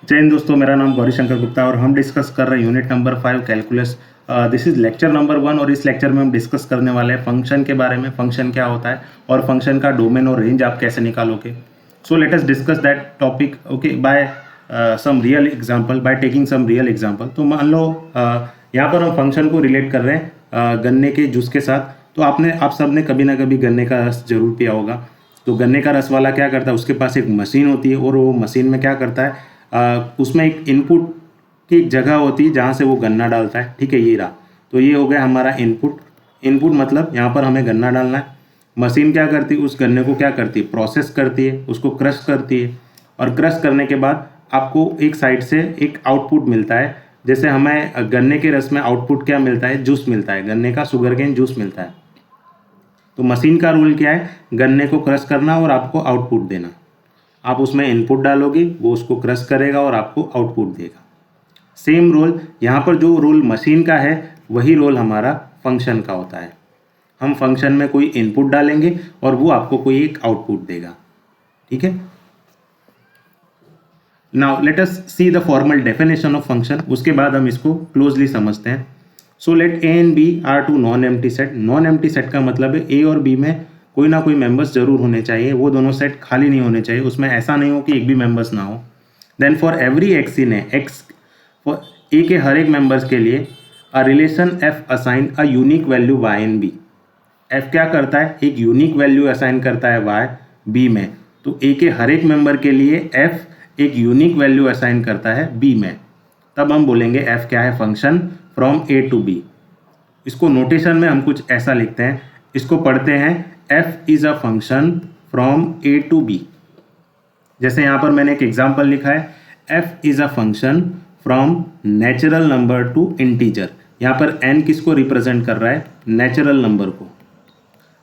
जय हिंद दोस्तों, मेरा नाम गौरी शंकर गुप्ता और हम डिस्कस कर रहे हैं unit number 5 calculus. This is lecture number 1 और इस लेक्चर में हम डिस्कस करने वाले हैं फंक्शन के बारे में। फंक्शन क्या होता है और फंक्शन का डोमेन और रेंज आप कैसे निकालोगे। So let us discuss that topic okay by some real example, by taking some real example. तो मान लो यहाँ पर हम फंक्शन को रिलेट कर रहे हैं गन्ने के जूस के साथ। तो आप सब ने कभी ना कभी गन्ने का रस जरूर पिया होगा। तो गन्ने का रस वाला क्या करता है, उसके पास एक मशीन होती है और वो मशीन में क्या करता है, उसमें एक इनपुट की एक जगह होती है जहाँ से वो गन्ना डालता है। ठीक है, ये रहा। तो ये हो गया हमारा इनपुट। इनपुट मतलब यहाँ पर हमें गन्ना डालना है। मशीन क्या करती है, उस गन्ने को क्या करती है, प्रोसेस करती है, उसको क्रश करती है। और क्रश करने के बाद आपको एक साइड से एक आउटपुट मिलता है। जैसे हमें गन्ने के रस में आउटपुट क्या मिलता है, जूस मिलता है, गन्ने का शुगर केन जूस मिलता है। तो मशीन का रूल क्या है, गन्ने को क्रश करना और आपको आउटपुट देना। आप उसमें इनपुट डालोगे, वो उसको क्रश करेगा और आपको आउटपुट देगा। सेम रोल यहाँ पर, जो रोल मशीन का है वही रोल हमारा फंक्शन का होता है। हम फंक्शन में कोई इनपुट डालेंगे और वो आपको कोई एक आउटपुट देगा। ठीक है, now let us see the formal definition of function. उसके बाद हम इसको क्लोजली समझते हैं। So let A and B are two non empty set. Non empty set का मतलब है ए और बी में कोई ना कोई मेंबर्स जरूर होने चाहिए, वो दोनों सेट खाली नहीं होने चाहिए, उसमें ऐसा नहीं हो कि एक भी मेंबर्स ना हो। Then for every x in X, for A के हर एक मेंबर्स के लिए a relation f assign a unique value y in B. F क्या करता है, एक यूनिक वैल्यू असाइन करता है वाई बी में। तो ए के हर एक मेंबर के लिए एफ एक यूनिक वैल्यू असाइन करता है बी में। तब हम बोलेंगे एफ क्या है, function from A to B. इसको नोटेशन में हम कुछ ऐसा लिखते हैं, इसको पढ़ते हैं f is a function from A to B. जैसे यहाँ पर मैंने एक एग्जांपल लिखा है, f is a function from natural number to integer. यहाँ पर एन किसको रिप्रेजेंट कर रहा है, नेचुरल नंबर को।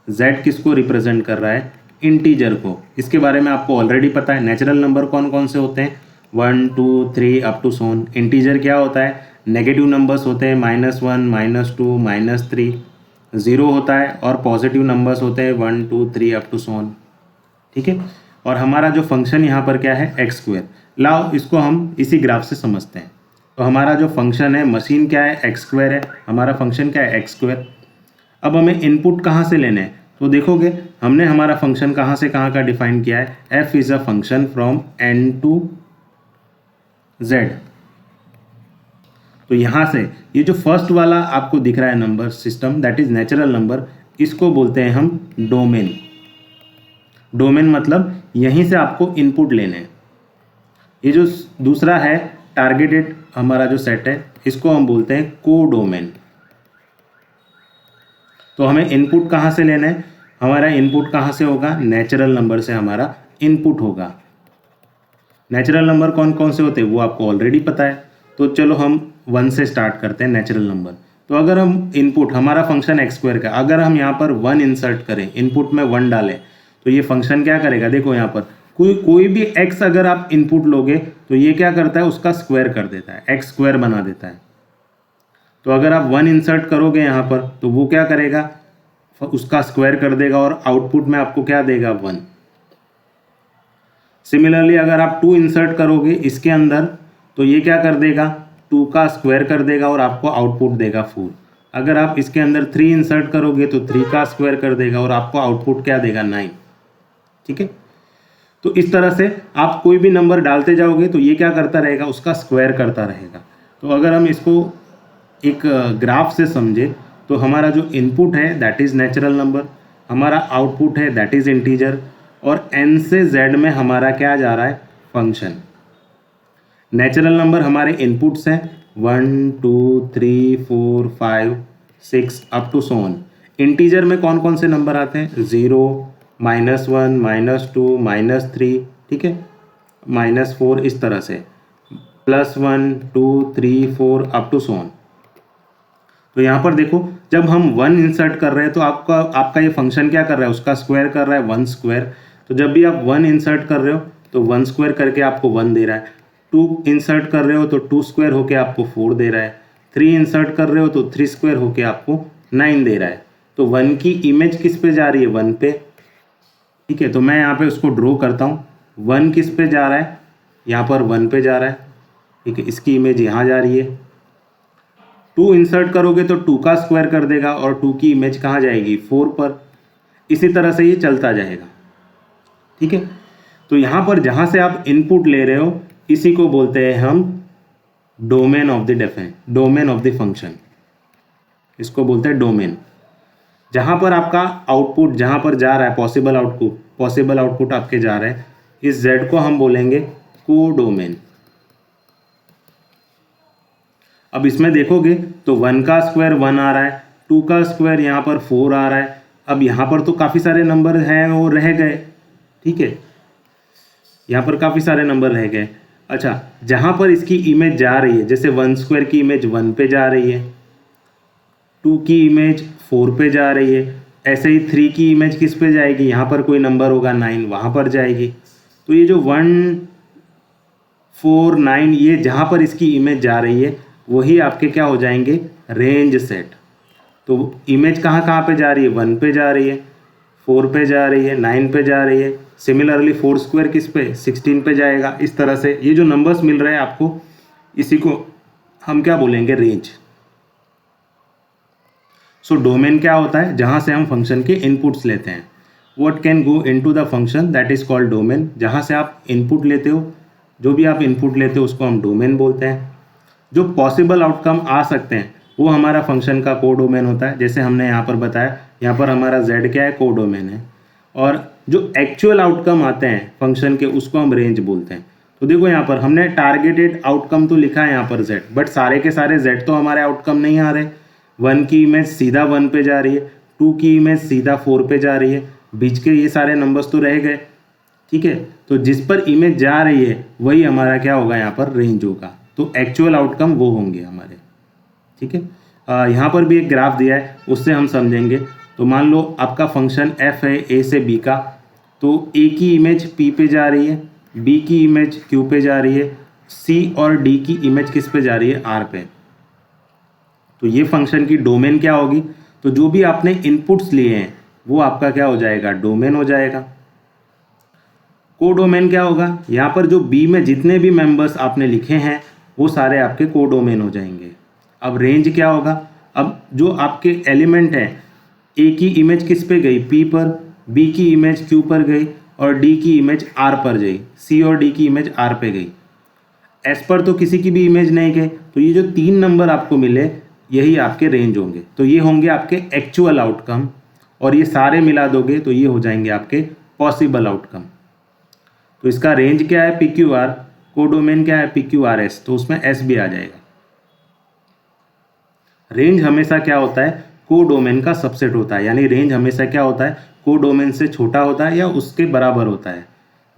जेड किसको रिप्रेजेंट कर रहा है, इंटीजर को। इसके बारे में आपको ऑलरेडी पता है, नेचुरल नंबर कौन कौन से होते हैं, 1 2 3 अप टू सोन। इंटीजर क्या होता है, नेगेटिव नंबर्स होते हैं, -1 -2 -3। ज़ीरो होता है और पॉजिटिव नंबर्स होते हैं 1 2 3 अप टू सोन। ठीक है, और हमारा जो फंक्शन यहाँ पर क्या है, एक्स स्क्वायर। लाओ इसको हम इसी ग्राफ से समझते हैं। तो हमारा जो फंक्शन है, मशीन क्या है, एक्स स्क्वायर है, हमारा फंक्शन क्या है, एक्स स्क्वायर। अब हमें इनपुट कहाँ से लेने हैं, तो देखोगे हमने हमारा फंक्शन कहाँ से कहाँ का डिफाइन किया है, f is a function from N to Z. तो यहाँ से ये जो फर्स्ट वाला आपको दिख रहा है number system, that is natural number, इसको बोलते हैं हम डोमेन। डोमेन मतलब यहीं से आपको इनपुट लेने हैं। ये जो दूसरा है टारगेटेड हमारा जो सेट है, इसको हम बोलते हैं कोडोमेन। तो हमें इनपुट कहाँ से लेना है, हमारा इनपुट कहाँ से होगा, नेचुरल नंबर से हमारा इनपुट होगा। नेचुरल नंबर कौन कौन से होते हैं वो आपको ऑलरेडी पता है। तो चलो हम 1 से स्टार्ट करते हैं नेचुरल नंबर। तो अगर हम इनपुट, हमारा फंक्शन एक्स स्क्वायर का, अगर हम यहाँ पर 1 इंसर्ट करें, इनपुट में 1 डालें, तो ये फंक्शन क्या करेगा, देखो यहाँ पर कोई भी एक्स अगर आप इनपुट लोगे तो ये क्या करता है, उसका स्क्वायर कर देता है, एक्स स्क्वायर बना देता है। तो अगर आप 1 इंसर्ट करोगे यहाँ पर तो वो क्या करेगा, उसका स्क्वायर कर देगा और आउटपुट में आपको क्या देगा, 1। सिमिलरली अगर आप 2 इंसर्ट करोगे इसके अंदर तो ये क्या कर देगा, 2 का स्क्वायर कर देगा और आपको आउटपुट देगा 4। अगर आप इसके अंदर 3 इंसर्ट करोगे तो 3 का स्क्वायर कर देगा और आपको आउटपुट क्या देगा, 9। ठीक है, तो इस तरह से आप कोई भी नंबर डालते जाओगे तो ये क्या करता रहेगा, उसका स्क्वायर करता रहेगा। तो अगर हम इसको एक ग्राफ से समझे तो हमारा जो इनपुट है दैट इज़ नेचुरल नंबर, हमारा आउटपुट है दैट इज़ इंटीजर, और n से z में हमारा क्या जा रहा है, फंक्शन। नेचुरल नंबर हमारे इनपुट्स हैं 1 2 3 4 5 6 अप टू सोन। इंटीजर में कौन कौन से नंबर आते हैं, 0 -1 -2 -3, ठीक है, -4, इस तरह से +1 2 3 4 अप टू सोन। तो यहाँ पर देखो जब हम 1 इंसर्ट कर रहे हैं तो आपका ये फंक्शन क्या कर रहा है, उसका स्क्वायर कर रहा है, 1 स्क्वायर। तो जब भी आप 1 इंसर्ट कर रहे हो तो 1 स्क्वायर करके आपको 1 दे रहा है। 2 इंसर्ट कर रहे हो तो 2 स्क्वायर होके आपको 4 दे रहा है। 3 इंसर्ट कर रहे हो तो 3 स्क्वायर होके आपको 9 दे रहा है। तो 1 की इमेज किस पे जा रही है, 1 पे। ठीक है, तो मैं यहाँ पे उसको ड्रॉ करता हूँ। 1 किस पे जा रहा है, यहाँ पर 1 पे जा रहा है। ठीक है, इसकी इमेज यहाँ जा रही है। 2 इंसर्ट करोगे तो 2 का स्क्वायर कर देगा और 2 की इमेज कहाँ जाएगी, 4 पर। इसी तरह से ये चलता जाएगा। ठीक है, तो यहाँ पर जहाँ से आप इनपुट ले रहे हो इसी को बोलते हैं हम डोमेन ऑफ द फंक्शन, इसको बोलते हैं डोमेन। जहाँ पर आपका आउटपुट जहाँ पर जा रहा है, पॉसिबल आउटपुट आपके जा रहे हैं, इस z को हम बोलेंगे कोडोमेन। अब इसमें देखोगे तो 1 का स्क्वायर 1 आ रहा है, 2 का स्क्वायर यहाँ पर 4 आ रहा है। अब यहाँ पर तो काफ़ी सारे नंबर हैं वो रह गए। ठीक है, यहाँ पर काफ़ी सारे नंबर रह गए। अच्छा, जहाँ पर इसकी इमेज जा रही है, जैसे 1 स्क्वायर की इमेज 1 पे जा रही है, 2 की इमेज 4 पे जा रही है, ऐसे ही 3 की इमेज किस पे जाएगी, यहाँ पर कोई नंबर होगा 9, वहाँ पर जाएगी। तो ये जो 1 4 9 ये जहाँ पर इसकी इमेज जा रही है वही आपके क्या हो जाएंगे, रेंज सेट। तो इमेज कहाँ कहाँ पे जा रही है, 1 पे जा रही है, 4 पे जा रही है, 9 पे जा रही है। सिमिलरली 4 स्क्वायर किस पे, 16 पे जाएगा। इस तरह से ये जो नंबर्स मिल रहे हैं आपको, इसी को हम क्या बोलेंगे, रेंज। सो डोमेन क्या होता है, जहाँ से हम फंक्शन के इनपुट्स लेते हैं। What can go into the function that is called domain. जहाँ से आप इनपुट लेते हो, जो भी आप इनपुट लेते हो उसको हम डोमेन बोलते हैं। जो पॉसिबल आउटकम आ सकते हैं वो हमारा फंक्शन का कोडोमेन होता है। जैसे हमने यहाँ पर बताया, यहाँ पर हमारा z क्या है, कोडोमेन है। और जो एक्चुअल आउटकम आते हैं फंक्शन के उसको हम रेंज बोलते हैं। तो देखो यहाँ पर हमने टारगेटेड आउटकम तो लिखा है यहाँ पर z, बट सारे के सारे z तो हमारे आउटकम नहीं आ रहे। 1 की इमेज सीधा 1 पे जा रही है, 2 की इमेज सीधा 4 पे जा रही है, बीच के ये सारे नंबर्स तो रह गए। ठीक है, तो जिस पर इमेज जा रही है वही हमारा क्या होगा, यहाँ पर रेंज होगा। तो एक्चुअल आउटकम वो होंगे हमारे। ठीक है, यहाँ पर भी एक ग्राफ दिया है, उससे हम समझेंगे। तो मान लो आपका फंक्शन f है a से b का, तो a की इमेज p पे जा रही है, b की इमेज q पे जा रही है, c और d की इमेज किस पे जा रही है, r पे। तो ये फंक्शन की डोमेन क्या होगी, तो जो भी आपने इनपुट्स लिए हैं वो आपका क्या हो जाएगा, डोमेन हो जाएगा। कोडोमेन क्या होगा, यहाँ पर जो b में जितने भी मेंबर्स आपने लिखे हैं वो सारे आपके कोडोमेन हो जाएंगे। अब रेंज क्या होगा, अब जो आपके एलिमेंट हैं, a की इमेज किस पे गई, p पर, b की इमेज q पर गई और d की इमेज r पर गई, c और d की इमेज r पे गई। s पर तो किसी की भी इमेज नहीं गई। तो ये जो 3 नंबर आपको मिले यही आपके रेंज होंगे। तो ये होंगे आपके एक्चुअल आउटकम, और ये सारे मिला दोगे तो ये हो जाएंगे आपके पॉसिबल आउटकम। तो इसका रेंज क्या है, PQR, कोडोमेन क्या है, PQRS, तो उसमें S भी आ जाएगा। रेंज हमेशा क्या होता है, कोडोमेन का सबसेट होता है। यानी रेंज हमेशा क्या होता है, कोडोमेन से छोटा होता है या उसके बराबर होता है।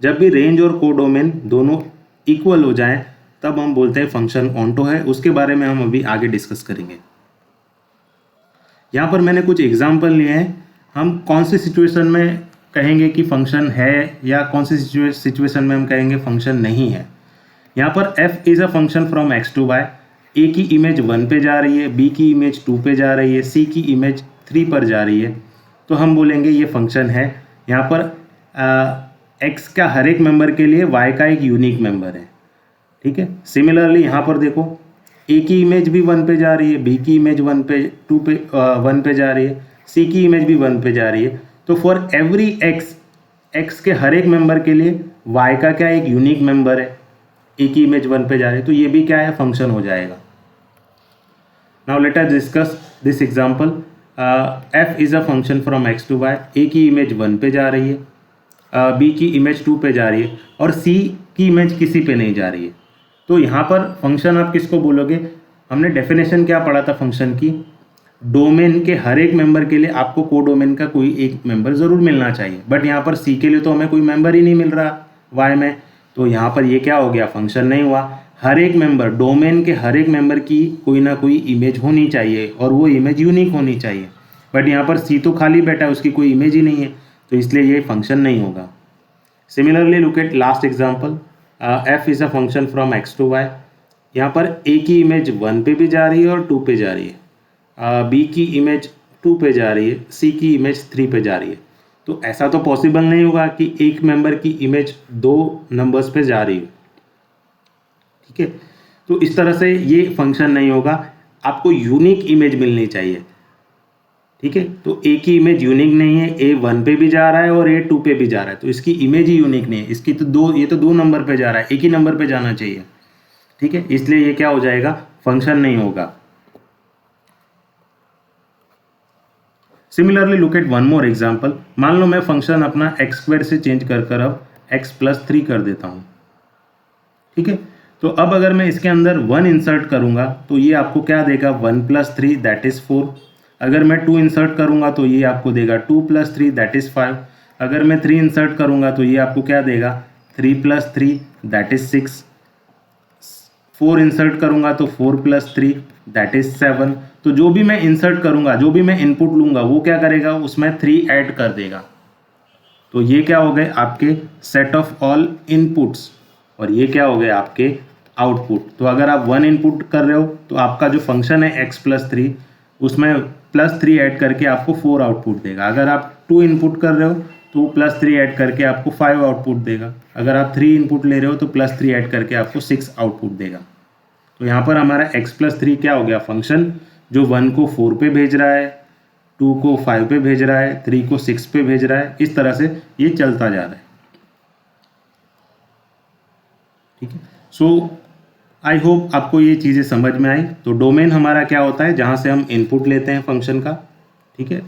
जब भी रेंज और कोडोमेन दोनों इक्वल हो जाएं तब हम बोलते हैं फंक्शन ऑन्टो है। उसके बारे में हम अभी आगे डिस्कस करेंगे। यहाँ पर मैंने कुछ एग्जाम्पल लिए हैं। हम कौन सी सिचुएशन में कहेंगे कि फंक्शन है या कौन सी सिचुएशन में हम कहेंगे फंक्शन नहीं है। यहाँ पर f is a function from x to y। a की इमेज 1 पे जा रही है, b की इमेज 2 पे जा रही है, c की इमेज 3 पर जा रही है, तो हम बोलेंगे ये फंक्शन है। यहाँ पर x का हर एक मेंबर के लिए y का एक यूनिक मेंबर है। ठीक है, सिमिलरली यहाँ पर देखो a की इमेज भी 1 पे जा रही है, b की इमेज 1 पे 1 पे जा रही है, c की इमेज भी 1 पे जा रही है। तो फॉर एवरी x के हर एक मेंबर के लिए y का क्या एक यूनिक मेंबर है, a की इमेज 1 पे जा रही है, तो ये भी क्या है, फंक्शन हो जाएगा। Now let us discuss this example. f is a function from x to y। a की इमेज 1 पे जा रही है, b की इमेज 2 पे जा रही है और c की इमेज किसी पे नहीं जा रही है। तो यहाँ पर फंक्शन आप किसको बोलोगे, हमने डेफिनेशन क्या पढ़ा था फंक्शन की, डोमेन के हर एक मेंबर के लिए आपको कोडोमेन का कोई एक मेंबर ज़रूर मिलना चाहिए। बट यहाँ पर c के लिए तो हमें कोई मेंबर ही नहीं मिल रहा y में, तो यहाँ पर ये क्या हो गया, फंक्शन नहीं हुआ। हर एक मेंबर, डोमेन के हर एक मेंबर की कोई ना कोई इमेज होनी चाहिए और वो इमेज यूनिक होनी चाहिए। बट यहाँ पर c तो खाली बैठा है, उसकी कोई इमेज ही नहीं है, तो इसलिए ये फंक्शन नहीं होगा। Similarly look at last example. f is a function from x to y। यहाँ पर a की इमेज 1 पे भी जा रही है और 2 पे जा रही है, b की इमेज 2 पे जा रही है, c की इमेज 3 पे जा रही है। तो ऐसा तो पॉसिबल नहीं होगा कि एक मेंबर की इमेज 2 नंबर्स पे जा रही है। ठीक है, तो इस तरह से ये फंक्शन नहीं होगा, आपको यूनिक इमेज मिलनी चाहिए। ठीक है, तो ए की इमेज यूनिक नहीं है, ए 1 पे भी जा रहा है और ए 2 पे भी जा रहा है, तो इसकी इमेज ही यूनिक नहीं है। इसकी तो ये तो 2 नंबर पे जा रहा है, एक ही नंबर पे जाना चाहिए। ठीक है, इसलिए ये क्या हो जाएगा, फंक्शन नहीं होगा। Similarly look eight one more example. मान लो मैं फंक्शन अपना x² से चेंज कर अब x+3 कर देता हूँ। ठीक है, तो अब अगर मैं इसके अंदर 1 इंसर्ट करूंगा तो ये आपको क्या देगा, 1 + 3 दैट इज 4। अगर मैं 2 इंसर्ट करूंगा तो ये आपको देगा 2 + 3 दैट इज 5। अगर मैं 3 इंसर्ट करूंगा तो ये आपको क्या देगा, 3 + 3 दैट इज 6। 4 इंसर्ट करूंगा तो 4 + 3 दैट इज 7। तो जो भी मैं इंसर्ट करूंगा, जो भी मैं इनपुट लूंगा, वो क्या करेगा, उसमें 3 ऐड कर देगा। तो ये क्या हो गए आपके सेट ऑफ ऑल इनपुट्स, और ये क्या हो गए आपके आउटपुट। तो अगर आप 1 इनपुट कर रहे हो तो आपका जो फंक्शन है x+3, उसमें +3 ऐड करके आपको 4 आउटपुट देगा। अगर आप 2 इनपुट कर रहे हो तो +3 ऐड करके आपको 5 आउटपुट देगा। अगर आप 3 इनपुट ले रहे हो तो +3 ऐड करके आपको 6 आउटपुट देगा। तो यहाँ पर हमारा x+3 क्या हो गया, फंक्शन जो 1 को 4 पे भेज रहा है, 2 को 5 पे भेज रहा है, 3 को 6 पे भेज रहा है। इस तरह से ये चलता जा रहा है। ठीक है, सो आई होप आपको ये चीज़ें समझ में आई। तो डोमेन हमारा क्या होता है, जहाँ से हम इनपुट लेते हैं फंक्शन का। ठीक है,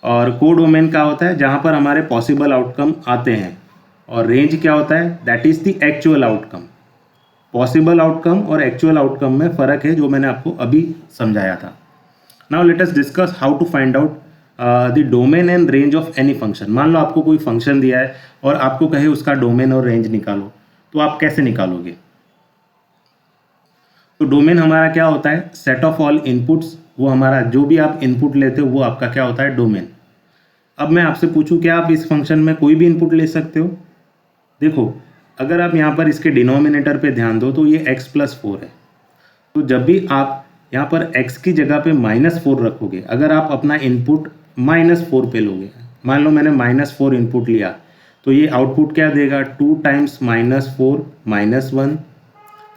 और कोडोमेन क्या होता है, जहाँ पर हमारे पॉसिबल आउटकम आते हैं। और रेंज क्या होता है, that is the actual outcome. Possible outcome और एक्चुअल आउटकम में फ़र्क है, जो मैंने आपको अभी समझाया था। Now let us discuss how to find out the domain and range of any function. मान लो आपको कोई फंक्शन दिया है और आपको कहे उसका डोमेन और रेंज निकालो, तो आप कैसे निकालोगे। तो डोमेन हमारा क्या होता है, सेट ऑफ ऑल इनपुट्स। वो हमारा जो भी आप इनपुट लेते हो वो आपका क्या होता है, डोमेन। अब मैं आपसे पूछूं, क्या आप इस फंक्शन में कोई भी इनपुट ले सकते हो। देखो, अगर आप यहाँ पर इसके डिनोमिनेटर पे ध्यान दो तो ये x+4 है। तो जब भी आप यहाँ पर x की जगह पे -4 रखोगे, अगर आप अपना इनपुट -4 पे लोगे, मान लो मैंने -4 इनपुट लिया, तो ये आउटपुट क्या देगा, 2 टाइम्स -4 -1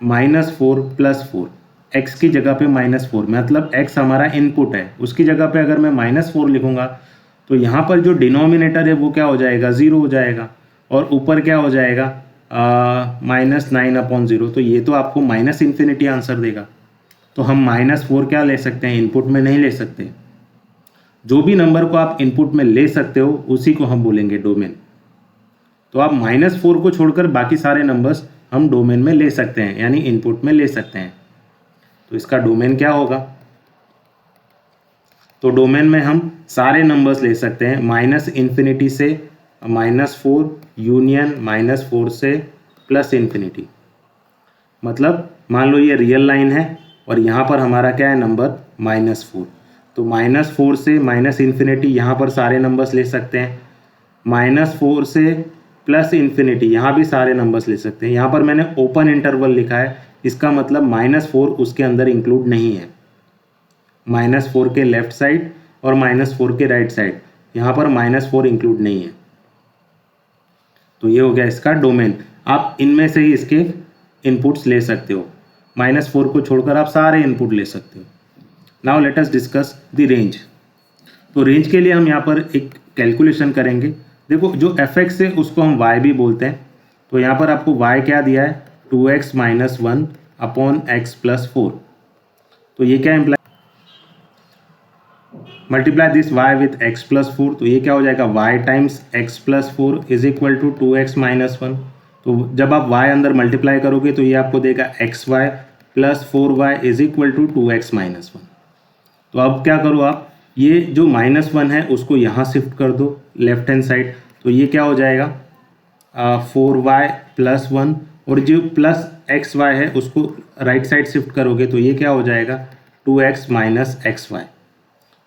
-4 + 4। x की जगह पे -4, मतलब x हमारा इनपुट है, उसकी जगह पे अगर मैं -4 लिखूंगा तो यहाँ पर जो डिनोमिनेटर है वो क्या हो जाएगा, 0 हो जाएगा, और ऊपर क्या हो जाएगा, -9/0। तो ये तो आपको -∞ आंसर देगा। तो हम -4 क्या ले सकते हैं, इनपुट में नहीं ले सकते। जो भी नंबर को आप इनपुट में ले सकते हो उसी को हम बोलेंगे डोमेन। तो आप -4 को छोड़कर बाकी सारे नंबर्स हम डोमेन में ले सकते हैं, यानी इनपुट में ले सकते हैं। तो इसका डोमेन क्या होगा, तो डोमेन में हम सारे नंबर्स ले सकते हैं, -∞ से -4 यूनियन -4 से +∞। मतलब मान लो ये रियल लाइन है और यहाँ पर हमारा क्या है नंबर, -4। तो -4 से -∞, यहाँ पर सारे नंबर्स ले सकते हैं। -4 से +∞, यहाँ भी सारे नंबर्स ले सकते हैं। यहाँ पर मैंने ओपन इंटरवल लिखा है, इसका मतलब -4 उसके अंदर इंक्लूड नहीं है। -4 के लेफ्ट साइड और -4 के राइट साइड, यहाँ पर -4 इंक्लूड नहीं है। तो ये हो गया इसका डोमेन। आप इनमें से ही इसके इनपुट्स ले सकते हो, -4 को छोड़कर आप सारे इनपुट ले सकते हो। Now let us discuss the range. तो रेंज के लिए हम यहाँ पर एक कैलकुलेशन करेंगे। देखो, जो f(x) है उसको हम y भी बोलते हैं। तो यहाँ पर आपको y क्या दिया है, 2x - 1/x+4। तो ये क्या imply, multiply this y with x+4। तो ये क्या हो जाएगा, y times x+4 is equal to 2x - 1। तो जब आप y अंदर मल्टीप्लाई करोगे तो ये आपको देगा xy + 4y is equal to 2x - 1। तो अब क्या करो आप, ये जो -1 है उसको यहाँ शिफ्ट कर दो लेफ्ट हैंड साइड। तो ये क्या हो जाएगा, 4y + 1, और जो +xy है उसको राइट साइड शिफ्ट करोगे तो ये क्या हो जाएगा, 2x - xy।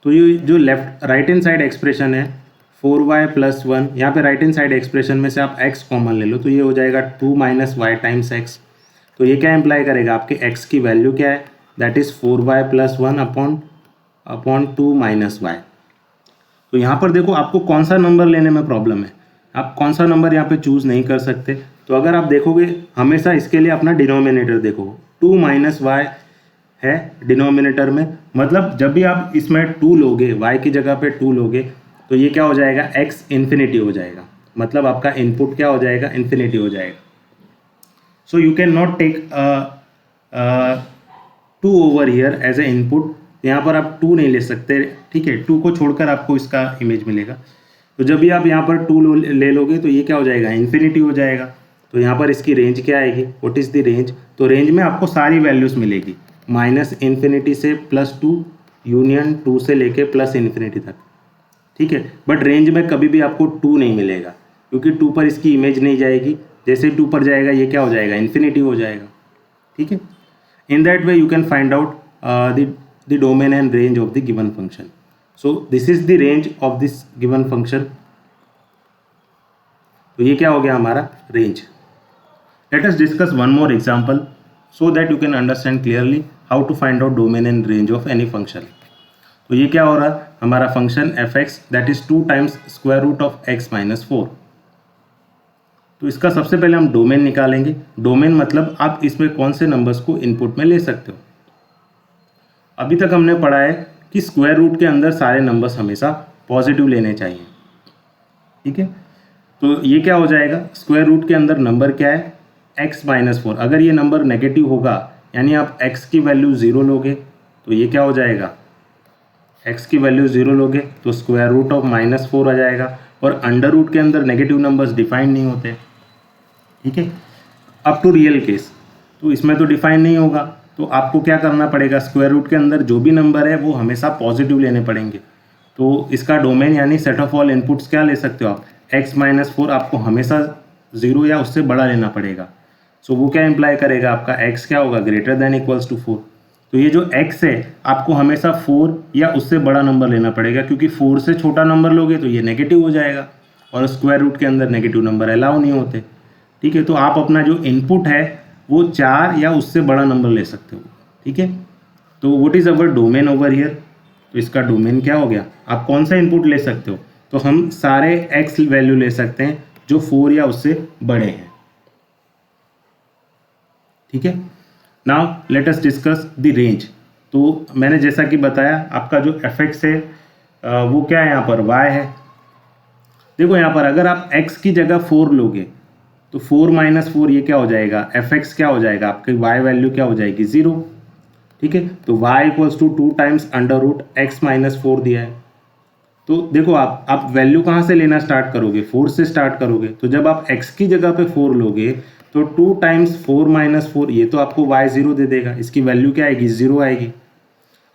तो ये जो left right hand side expression है 4y + 1, यहाँ पे राइट हैंड साइड एक्सप्रेशन में से आप x कॉमन ले लो तो ये हो जाएगा 2 - y टाइम्स x। तो ये क्या इम्प्लाई करेगा, आपके x की वैल्यू क्या है, that is 4y + 1 upon 2 - y। तो यहाँ पर देखो, आपको कौन सा नंबर लेने में प्रॉब्लम है, आप कौन सा नंबर यहाँ पे चूज़ नहीं कर सकते। तो अगर आप देखोगे, हमेशा इसके लिए अपना डिनोमिनेटर देखो, 2 माइनस वाई है डिनोमिनेटर में, मतलब जब भी आप इसमें 2 लोगे, y की जगह पे 2 लोगे तो ये क्या हो जाएगा, x इन्फिनिटी हो जाएगा, मतलब आपका इनपुट क्या हो जाएगा, इन्फिनिटी हो जाएगा. So you can not take 2 over here as a input. यहाँ पर आप 2 नहीं ले सकते, ठीक है, 2 को छोड़कर आपको इसका इमेज मिलेगा. तो जब भी आप यहाँ पर 2 ले लोगे तो ये क्या हो जाएगा, इन्फिनिटी हो जाएगा. तो यहाँ पर इसकी रेंज क्या आएगी, व्हाट इज़ द रेंज. तो रेंज में आपको सारी वैल्यूज़ मिलेगी, माइनस इन्फिनिटी से +2 यूनियन 2 से लेके प्लस इन्फिनिटी तक, ठीक है. बट रेंज में कभी भी आपको 2 नहीं मिलेगा, क्योंकि 2 पर इसकी इमेज नहीं जाएगी. जैसे 2 पर जाएगा ये क्या हो जाएगा, इन्फिनिटी हो जाएगा, ठीक है. In that way you can find out the domain and range of the given function. So this is the range of this given function. तो ये क्या हो गया हमारा range. Late us discuss one more example so that you can understand clearly how to find out domain and range of any function. तो ये क्या हो रहा है, हमारा function fx that is 2 times square root of x minus 4. तो इसका सबसे पहले हम डोमेन निकालेंगे. डोमेन मतलब आप इसमें कौन से नंबर्स को इनपुट में ले सकते हो. अभी तक हमने पढ़ा है कि स्क्वायर रूट के अंदर सारे नंबर्स हमेशा पॉजिटिव लेने चाहिए, ठीक है. तो ये क्या हो जाएगा, स्क्वायर रूट के अंदर नंबर क्या है, x माइनस 4. अगर ये नंबर नेगेटिव होगा यानी आप x की वैल्यू 0 लोगे तो ये क्या हो जाएगा, x की वैल्यू 0 लोगे तो स्क्वायर रूट ऑफ -4 आ जाएगा. और अंडर रूट के अंदर नेगेटिव नंबर्स डिफाइन नहीं होते, ठीक है. अप टू रियल केस तो इसमें तो डिफाइन नहीं होगा, तो आपको क्या करना पड़ेगा, स्क्वायर रूट के अंदर जो भी नंबर है वो हमेशा पॉजिटिव लेने पड़ेंगे. तो इसका डोमेन यानी सेट ऑफ ऑल इनपुट्स क्या ले सकते हो आप, x माइनस 4 आपको हमेशा 0 या उससे बड़ा लेना पड़ेगा. सो वो क्या इम्प्लाई करेगा, आपका x क्या होगा, ग्रेटर देन इक्वल्स टू 4. तो ये जो x है आपको हमेशा 4 या उससे बड़ा नंबर लेना पड़ेगा, क्योंकि 4 से छोटा नंबर लोगे तो ये नेगेटिव हो जाएगा और स्क्वायर रूट के अंदर नेगेटिव नंबर अलाउ नहीं होते, ठीक है. तो आप अपना जो इनपुट है वो 4 या उससे बड़ा नंबर ले सकते हो, ठीक है. तो what is our domain over here. तो इसका डोमेन क्या हो गया, आप कौन सा इनपुट ले सकते हो, तो हम सारे x वैल्यू ले सकते हैं जो 4 या उससे बड़े हैं, ठीक है. Now let us discuss the range. तो मैंने जैसा कि बताया आपका जो fx है वो क्या है, यहाँ पर y है. देखो यहाँ पर अगर आप x की जगह 4 लोगे तो 4 माइनस 4 ये क्या हो जाएगा, fx क्या हो जाएगा, आपकी y वैल्यू क्या हो जाएगी, 0, ठीक है. तो y equals to 2 times under root x minus 4 दिया है. तो देखो आप वैल्यू कहाँ से लेना स्टार्ट करोगे, 4 से स्टार्ट करोगे. तो जब आप x की जगह पे 4 लोगे तो 2 टाइम्स 4 माइनस 4 ये तो आपको y 0 दे देगा, इसकी वैल्यू क्या आएगी, 0 आएगी.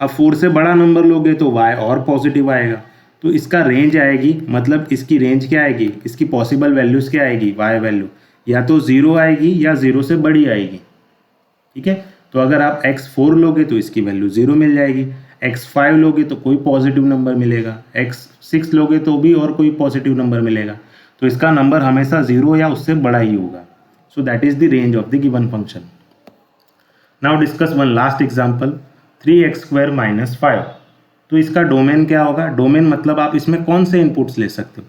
अब 4 से बड़ा नंबर लोगे तो y और पॉजिटिव आएगा, तो इसका रेंज आएगी, मतलब इसकी रेंज क्या आएगी, इसकी पॉसिबल वैल्यूज़ क्या आएगी, y वैल्यू या तो 0 आएगी या 0 से बड़ी आएगी, ठीक है. तो अगर आप x4 लोगे तो इसकी वैल्यू 0 मिल जाएगी, x5 लोगे तो कोई पॉजिटिव नंबर मिलेगा, x6 लोगे तो भी और कोई पॉजिटिव नंबर मिलेगा. तो इसका नंबर हमेशा 0 या उससे बड़ा ही होगा. So that is the range of the given function. Now discuss one last example, 3x square minus 5. तो इसका डोमेन क्या होगा, डोमेन मतलब आप इसमें कौन से इनपुट्स ले सकते हो.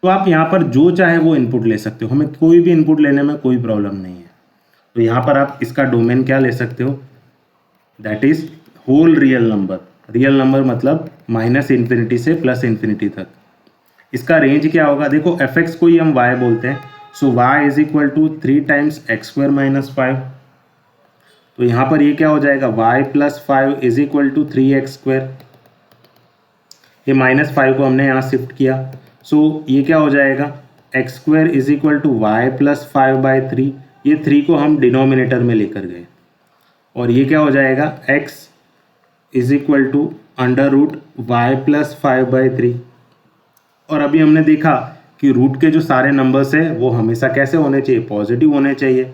तो आप यहाँ पर जो चाहे वो इनपुट ले सकते हो, हमें कोई भी इनपुट लेने में कोई प्रॉब्लम नहीं है. तो यहाँ पर आप इसका डोमेन क्या ले सकते हो, that is whole real number. Real number मतलब माइनस इन्फिनिटी से प्लस इन्फिनिटी तक. इसका रेंज क्या होगा, देखो fx को ही हम y बोलते हैं. So y is equal to 3 times x square minus 5. तो यहाँ पर ये क्या हो जाएगा, y plus 5 is equal to 3x square. ये -5 को हमने यहाँ शिफ्ट किया. सो ये क्या हो जाएगा, x square is equal to y plus 5/3. ये 3 को हम डिनोमिनेटर में लेकर गए और ये क्या हो जाएगा, x is equal to under root y plus 5/3. और अभी हमने देखा कि रूट के जो सारे नंबर्स हैं वो हमेशा कैसे होने चाहिए, पॉजिटिव होने चाहिए.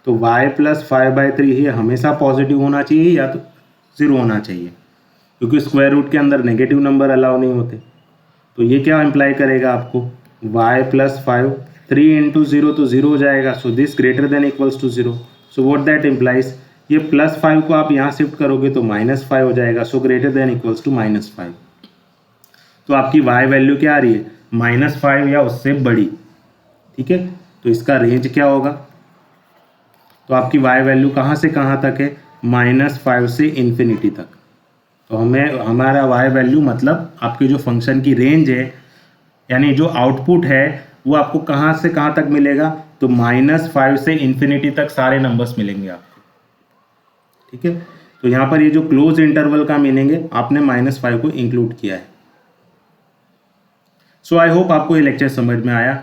तो y प्लस 5/3 ही हमेशा पॉजिटिव होना चाहिए या तो 0 होना चाहिए, क्योंकि स्क्वायर रूट के अंदर नेगेटिव नंबर अलाउ नहीं होते. तो ये क्या इम्प्लाई करेगा आपको, y प्लस 5, 3 इंटू 0 तो 0 हो जाएगा. So this greater than equals to 0. So what that implies, ये प्लस 5 को आप यहाँ शिफ्ट करोगे तो -5 हो जाएगा. So greater than equals to -5. तो आपकी y वैल्यू क्या आ रही है, -5 या उससे बड़ी, ठीक है. तो इसका रेंज क्या होगा, तो आपकी y वैल्यू कहाँ से कहाँ तक है, -5 से इन्फिनिटी तक। तो हमें हमारा वाई वैल्यू मतलब आपके जो फंक्शन की रेंज है, यानी जो आउटपुट है वो आपको कहाँ से कहाँ तक मिलेगा, तो -5 से इन्फिनिटी तक सारे नंबर्स मिलेंगे आपको। ठीक है, तो यहाँ पर ये जो क्लोज इंटरवल का मीनिंग है, आपने -5 को इंक्लूड किया है। सो आई होप आपको ये लेक्चर समझ में आया।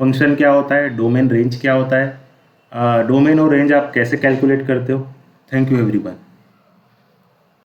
फंक्शन क्या होता है, डोमेन रेंज क्या होता है, डोमेन और रेंज आप कैसे कैलकुलेट करते हो। Thank you everyone.